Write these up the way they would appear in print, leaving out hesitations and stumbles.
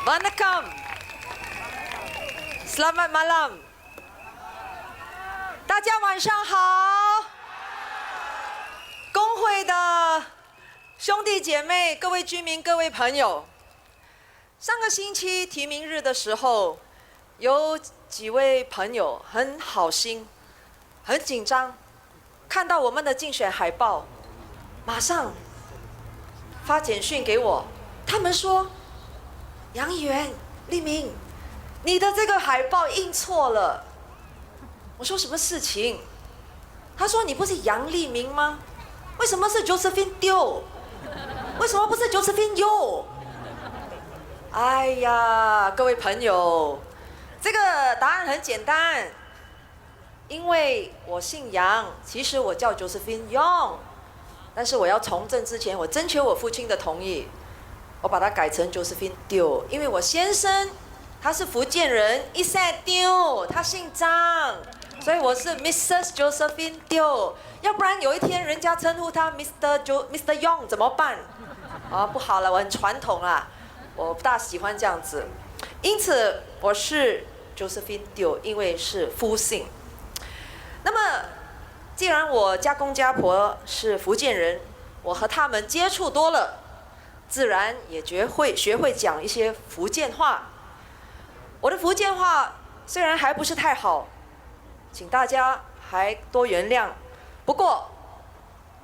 Welcome. Selamat malam. 大家晚上好。工会的兄弟姐妹、各位居民、各位朋友，上个星期提名日的时候，有几位朋友很好心、很紧张，看到我们的竞选海报，马上发简讯给我，他们说：“杨议员、立明，你的这个海报印错了。”我说：“什么事情？”他说：“你不是杨立明吗？为什么是 Josephine Teo？ 为什么不是 Josephine Teo？” 哎呀，各位朋友，这个答案很简单，因为我姓杨，其实我叫 Josephine Teo， 但是我要从政之前，我征求我父亲的同意，我把它改成 Josephine Teo， 因为我先生他是福建人，一晒丢，他姓张，所以我是 Mrs. Josephine Teo， 要不然有一天人家称呼他 Mr. Yong 怎么办？啊，不好了，我很传统啦，我不大喜欢这样子，因此我是 Josephine Teo， 因为是夫姓。那么，既然我家公家婆是福建人，我和他们接触多了，自然也学会讲一些福建话。我的福建话虽然还不是太好，请大家还多原谅。不过，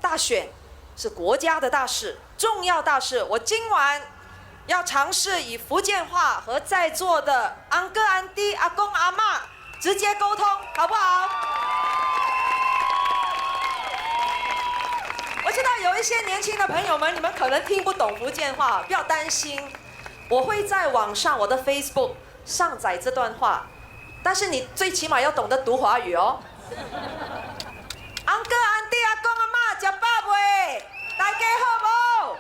大选是国家的大事，重要大事。我今晚要尝试以福建话和在座的安哥、安弟、阿公、阿嬷直接沟通，好不好？我知道有一些年轻的朋友们，你们可能听不懂福建话，不要担心，我会在网上我的 Facebook 上载这段话，但是你最起码要懂得读华语哦。安哥、安弟、阿公、阿嬷，吃饱未？大家好无？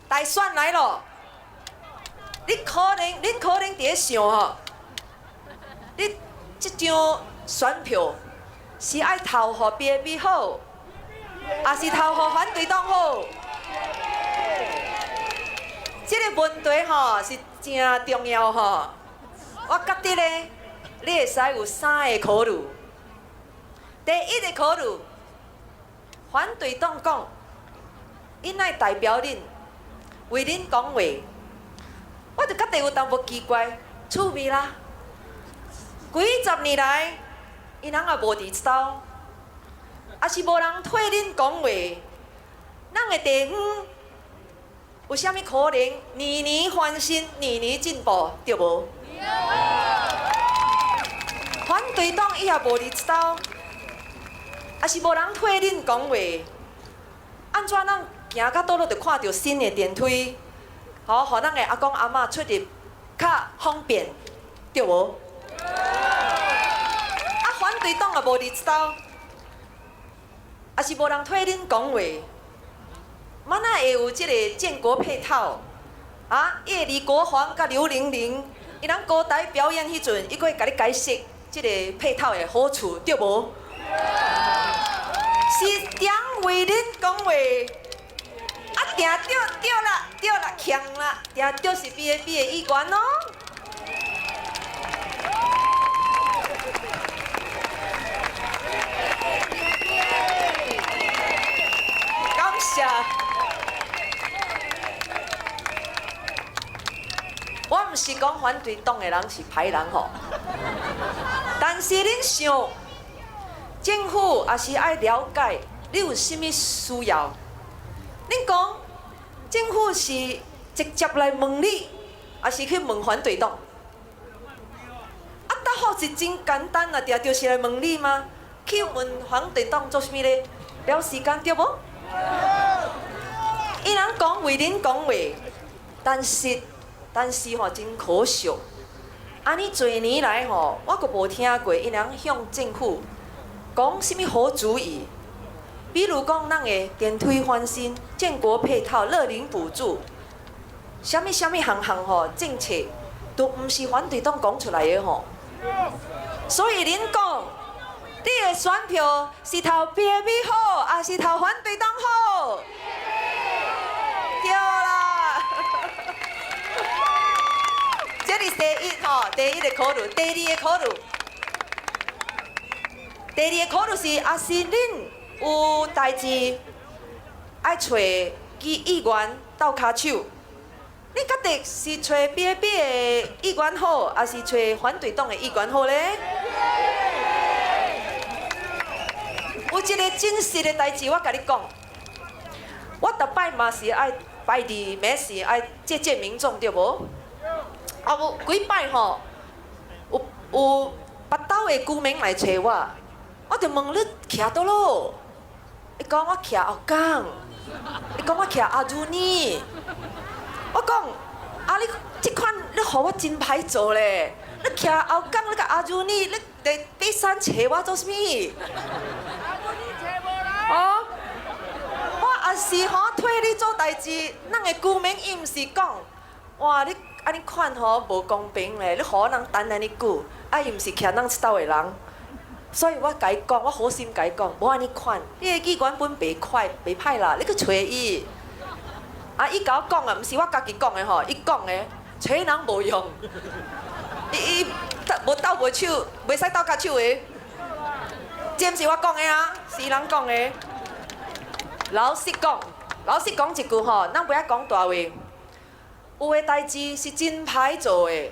大选来咯，恁可能在想吼，你这张选票是爱投给 PAP 好，还是投给反对党好？这个问题吼是真重要吼。我觉得咧，你会使有3个考虑。第一个考虑，反对党讲，因爱代表恁，为恁讲话，我就觉得有淡薄奇怪，趣味啦。几十年来，因人也无伫这斗，也是无人替恁讲话，咱的地方有啥物可能年年翻新、年年进步，对无？反对党伊也无伫这斗，也是无人替恁讲话，安怎咱行到倒落就看到新的电梯，好，互咱的阿公阿嬷出入较方便，对无？反对党也无伫这斗，也是无人替恁讲话，哪那会有这个建国配套？啊，叶李国煌甲刘玲玲，伊人高台表演迄阵，伊阁会甲你解释这个配套的好处，对无？是点为恁讲话，啊，定对啦，强啦，定是 PAP 的议员哦。感谢。我毋是讲反对党的人是歹人吼，但是恁想，政府也是爱了解你有啥物需要。恁讲政府是直接来问你，还是去问反对党？啊，答复是真简单啊，就是来问你吗？去问反对党做啥物咧？了时间对无？伊人讲为恁讲话，但是吼真可惜，安尼多年来吼，我阁无听过伊人向政府讲啥物好主意。比如讲，咱的电梯翻新、建国配套、乐龄补助，啥物项吼政策，都毋是反对党讲出来的吼。所以恁讲，你的选票是投 PAP 好，还是投反对党好？对啦。吼，第一个考虑，第二个考虑，是是恁有代志爱找议员斗骹手。你觉得是找 PAP 的议员好，还是找反对党的议员好咧？有一个真实的代志，我甲你讲，我逐摆嘛是爱拜伫每时爱见民众，对无？啊，有几摆吼，有别岛的居民来找我，我就问你徛倒落，伊讲我徛后港，伊讲我徛阿如尼。我讲，啊你即款你互我真歹做咧！你徛后港，你甲阿如尼，你伫爬山找我做啥物？哦，我也是吼替你做代志，咱的居民伊毋是讲，哇你安尼款吼无公平咧，你互人等安尼久，啊伊毋是徛咱一斗的人，所以我甲伊讲，我好心甲伊讲，无安尼款，你的议员本袂歹啦，你去找伊。啊！伊甲我讲啊，毋是我家己讲的吼，伊讲的，找人无用，伊无斗无手，袂使斗骹手的。这毋是我讲的啊，是人讲的。老实讲一句吼，咱袂晓讲大话。有的代志是真歹做的，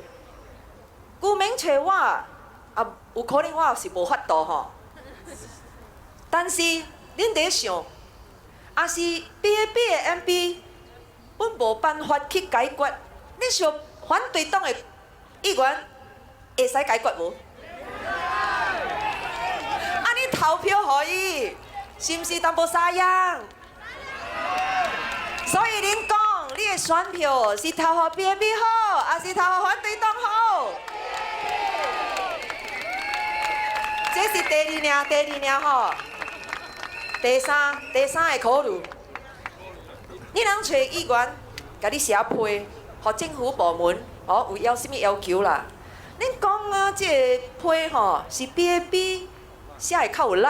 居民找我，啊，有可能我是无法度吼。但是恁得想，也是 PAP 的 MP。阮无办法去解决，你想反对党的议员会使解决无？啊，你投票互伊，是毋是淡薄沙样？所以恁讲，你的选票是投互 PAP 好，还是投互反对党好？这是第二吼。第三个考虑。你人找议员，甲你写批，互政府部门哦有啥物要求啦？恁讲啊，这个批吼是 PAP 写会较有力，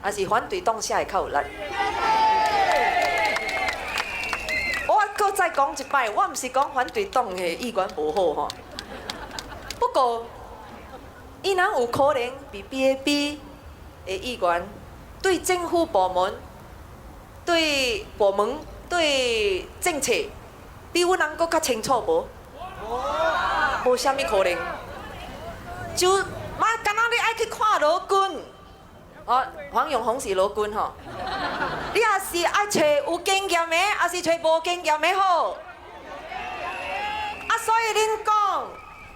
还是反对党写会较有力？我搁再讲一摆，我毋是讲反对党的议员无好吼，不过伊人有可能比 PAP 的议员对政府部门、对政策，比阮人搁较清楚无？无啥物可能。就敢若你爱去看罗军，哦，黄永宏是罗军吼。你也是爱找有经验的，还是找无经验的好？啊，所以恁讲，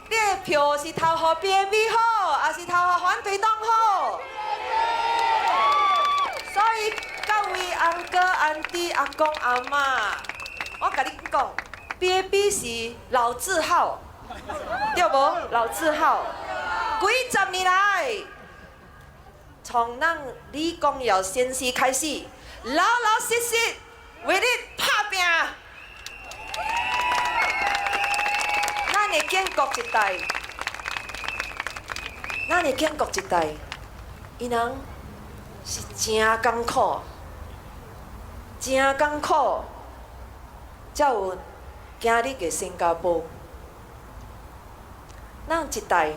你的票是投互 PAP 好，还是投互反对党好？所以各位翁哥、安弟、阿公、阿嬷，我甲你讲 ，PAP 是老字号，对无？老字号，几十年来，从咱李光耀先生开始，老老实实为你拍拼。咱的建国一代，伊人是真艰苦，才有今日的新加坡。咱一代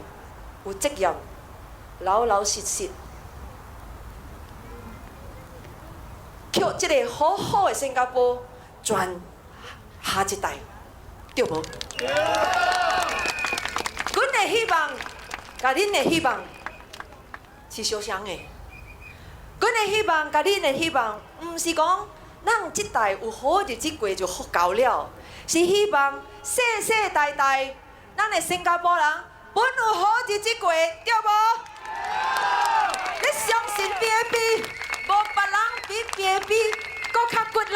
有责任，老老实实，让这个好好的新加坡传下一代，对无？阮的希望，甲恁的希望是相像的。阮的希望，甲恁的希望，毋是讲咱即代有好日子过就好够了，是希望世世代代咱的新加坡人本有好日子过，对无？你相信 PAP， 无别人比 PAP 搁较骨力。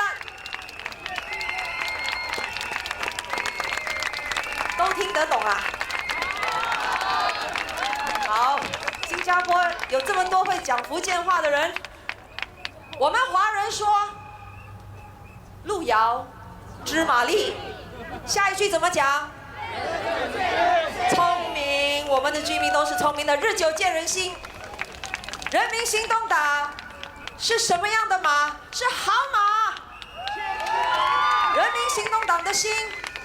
都听得懂啊？好，新加坡有这么多会讲福建话的人，我们华人说路遥知马力，下一句怎么讲？聪明，我们的居民都是聪明的，日久见人心。人民行动党是什么样的马？是好马。人民行动党的心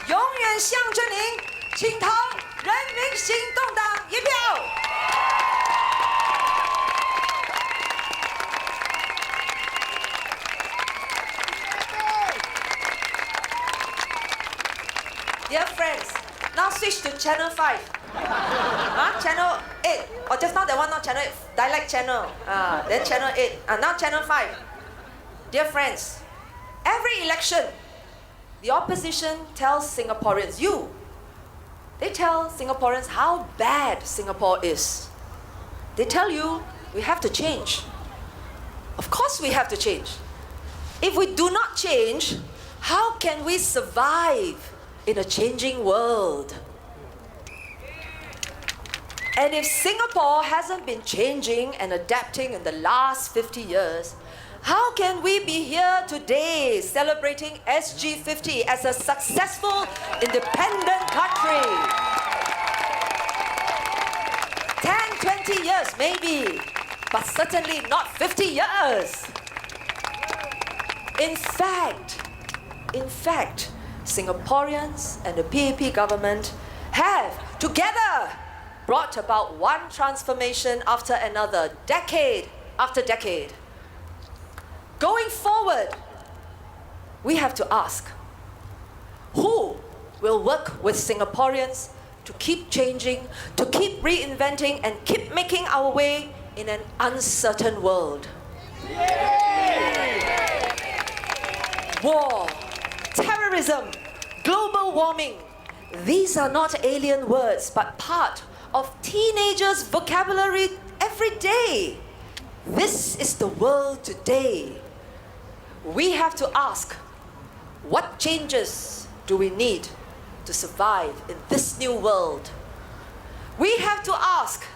永远向着您，请投人民行动党一票。Dear friends, now switch to channel 5. Channel 8. Or just now that one, not channel 8, dialect channel. Then channel 8. Now channel 5. Dear friends, every election, the opposition tells Singaporeans, they tell Singaporeans how bad Singapore is. They tell you, we have to change. Of course we have to change. If we do not change, how can we survive in a changing world? And if Singapore hasn't been changing and adapting in the last 50 years, how can we be here today celebrating SG50 as a successful, independent country? 10, 20 years maybe, but certainly not 50 years. In fact, Singaporeans and the PAP government have together brought about one transformation after another, decade after decade. Going forward, we have to ask, who will work with Singaporeans to keep changing, to keep reinventing, and keep making our way in an uncertain world? War, terrorism, global warming, these are not alien words, but part of teenagers' vocabulary every day. This is the world today. We have to ask, what changes do we need to survive in this new world? We have to ask,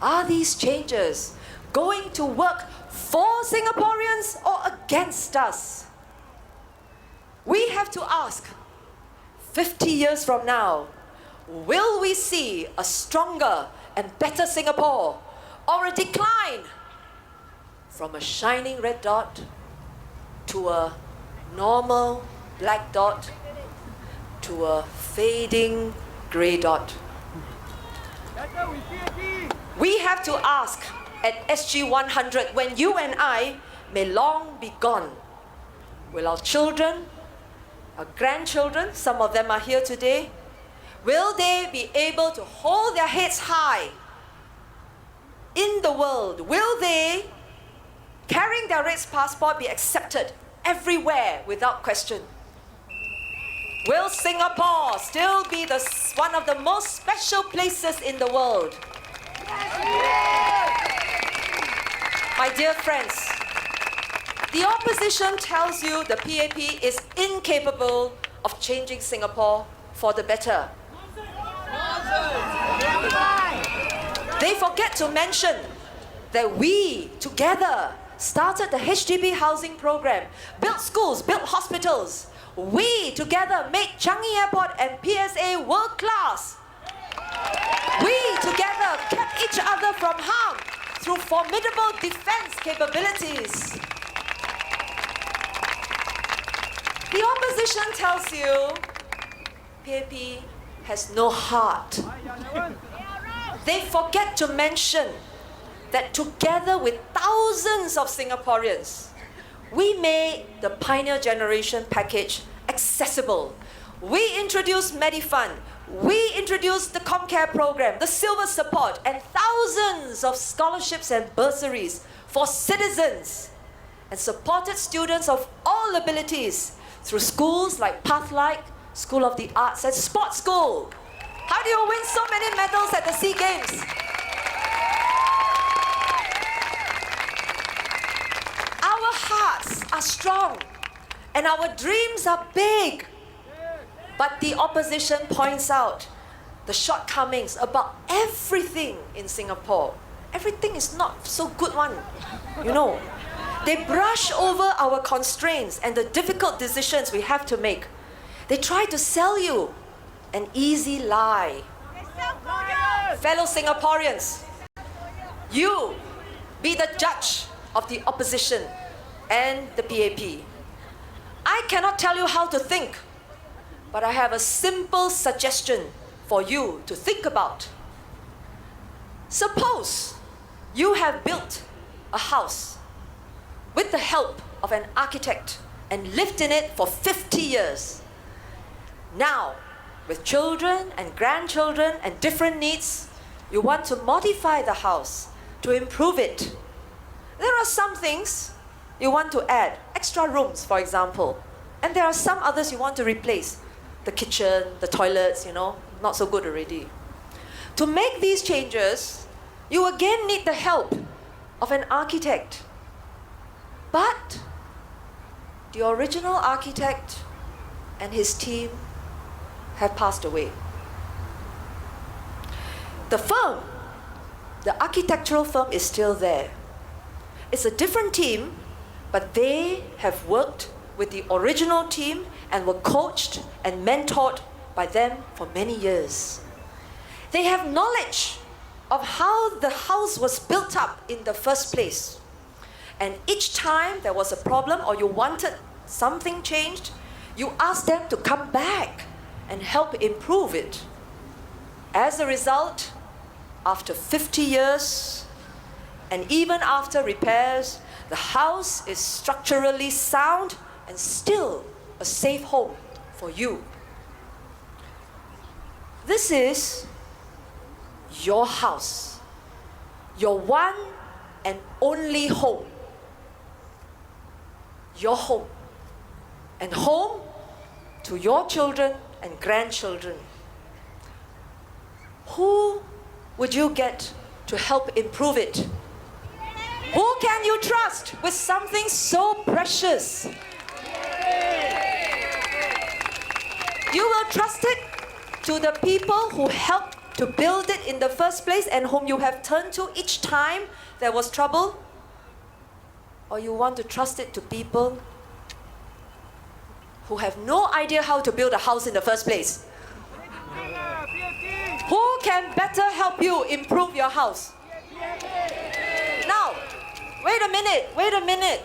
are these changes going to work for Singaporeans or against us? We have to ask, 50 years from now, will we see a stronger and better Singapore or a decline from a shining red dot to a normal black dot to a fading grey dot? We have to ask at SG100, when you and I may long be gone, will our children, our grandchildren, some of them are here today, will they be able to hold their heads high in the world? Will they, carrying their red passport, be accepted everywhere without question? Will Singapore still be one of the most special places in the world? My dear friends, the opposition tells you the PAP is incapable of changing Singapore for the better. They forget to mention that we together started the HDB housing program, built schools, built hospitals. We together made Changi Airport and PSA world class. We together kept each other from harm through formidable defense capabilities. The opposition tells you PAP has no heart. They forget to mention that together with thousands of Singaporeans, we made the Pioneer Generation package accessible. We introduced MediFund. We introduced the Comcare program, the Silver Support, and thousands of scholarships and bursaries for citizens, and supported students of all abilities through schools like Pathlight, School of the Arts, and Sports School. How do you win so many medals at the SEA Games? Our hearts are strong and our dreams are big. But the opposition points out the shortcomings about everything in Singapore. Everything is not so good one, you know. They brush over our constraints and the difficult decisions we have to make. They try to sell you an easy lie. Fellow Singaporeans, you be the judge of the opposition and the PAP. I cannot tell you how to think, but I have a simple suggestion for you to think about. Suppose you have built a house with the help of an architect and lived in it for 50 years. Now, with children and grandchildren and different needs, you want to modify the house to improve it. There are some things you want to add, extra rooms, for example, and there are some others you want to replace. The kitchen, the toilets, not so good already. To make these changes, you again need the help of an architect. But the original architect and his team have passed away. The firm, the architectural firm, is still there. It's a different team, but they have worked with the original team and were coached and mentored by them for many years. They have knowledge of how the house was built up in the first place. And each time there was a problem or you wanted something changed, you asked them to come back and help improve it. As a result, after 50 years, and even after repairs, the house is structurally sound and still a safe home for you. This is your house, your one and only home. Your home, and home to your children and grandchildren. Who would you get to help improve it? Who can you trust with something so precious? You will trust it to the people who helped to build it in the first place and whom you have turned to each time there was trouble? Or you want to trust it to people who have no idea how to build a house in the first place? Who can better help you improve your house? Now, wait a minute.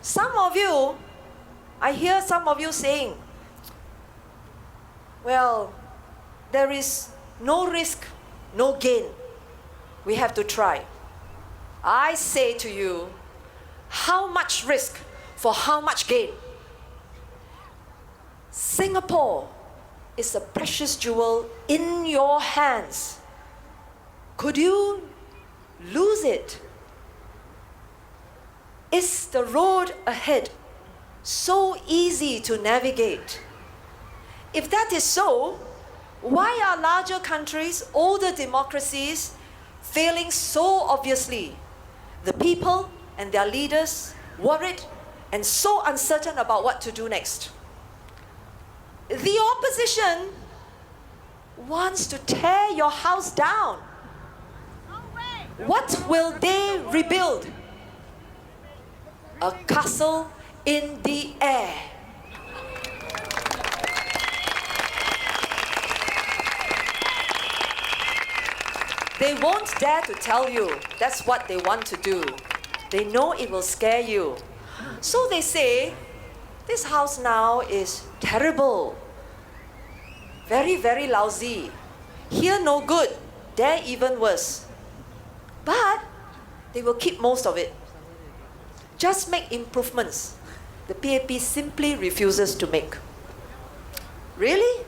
Some of you, I hear some of you saying, well, there is no risk, no gain. We have to try. I say to you, how much risk for how much gain? Singapore is a precious jewel in your hands. Could you lose it? Is the road ahead so easy to navigate? If that is so, why are larger countries, older democracies, failing so obviously? The people and their leaders worried and so uncertain about what to do next. The opposition wants to tear your house down. What will they rebuild? A castle in the air. They won't dare to tell you that's what they want to do. They know it will scare you. So they say, this house now is terrible. Very, very lousy. Here no good. There even worse. But they will keep most of it. Just make improvements. The PAP simply refuses to make. Really?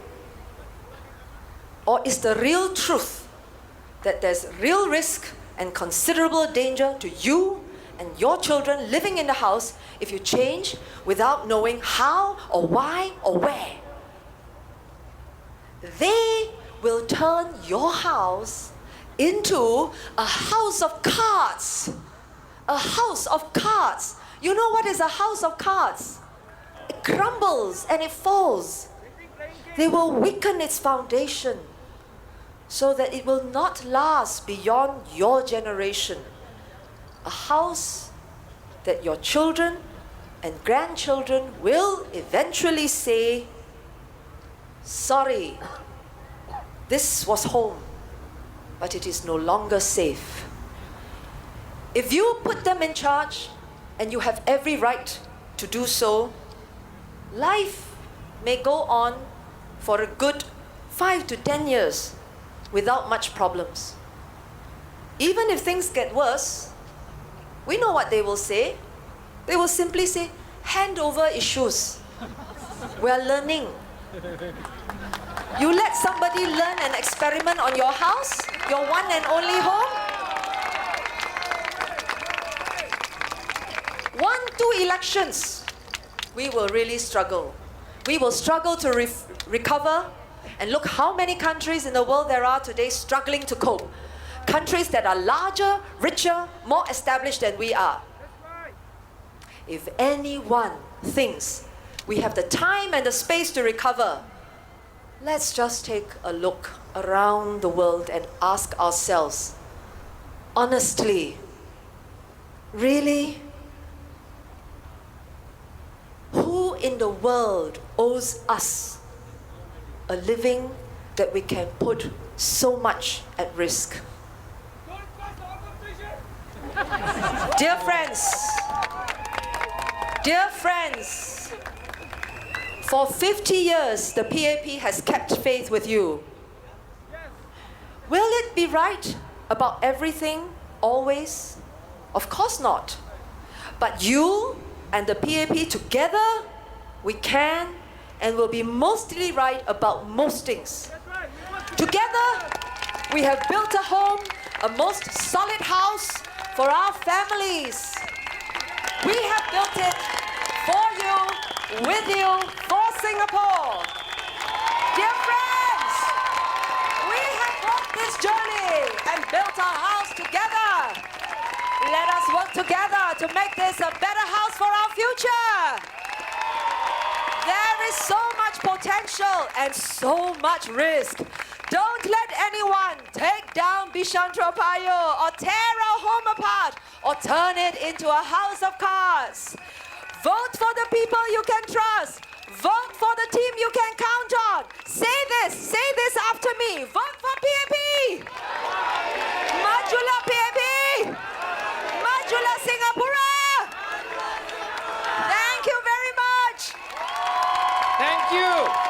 Or is the real truth that there's real risk and considerable danger to you and your children living in the house if you change without knowing how or why or where? They will turn your house into a house of cards. A house of cards. You know what is a house of cards? It crumbles and it falls. They will weaken its foundation so that it will not last beyond your generation. A house that your children and grandchildren will eventually say, sorry, this was home, but it is no longer safe. If you put them in charge, and you have every right to do so, life may go on for a good 5 to 10 years without much problems. Even if things get worse, we know what they will say. They will simply say, hand over issues. We're learning. You let somebody learn and experiment on your house, your one and only home. 1, 2 elections, we will really struggle. We will struggle to recover. And look how many countries in the world there are today struggling to cope. Countries that are larger, richer, more established than we are. If anyone thinks we have the time and the space to recover, let's just take a look around the world and ask ourselves, honestly, really? Who in the world owes us a living that we can put so much at risk? Dear friends, for 50 years the PAP has kept faith with you. Will it be right about everything always? Of course not. But you and the PAP together, we can and will be mostly right about most things. Together, we have built a home, a most solid house for our families. We have built it for you, with you, for Singapore. Dear friends, we have walked this journey and built our house together. Let us work together to make this a better house for our future. There is so much potential and so much risk. Don't let anyone take down Bishan Toa Payoh or tear our home apart or turn it into a house of cards. Vote for the people you can trust. Vote for the team you can count on. Say this after me. Vote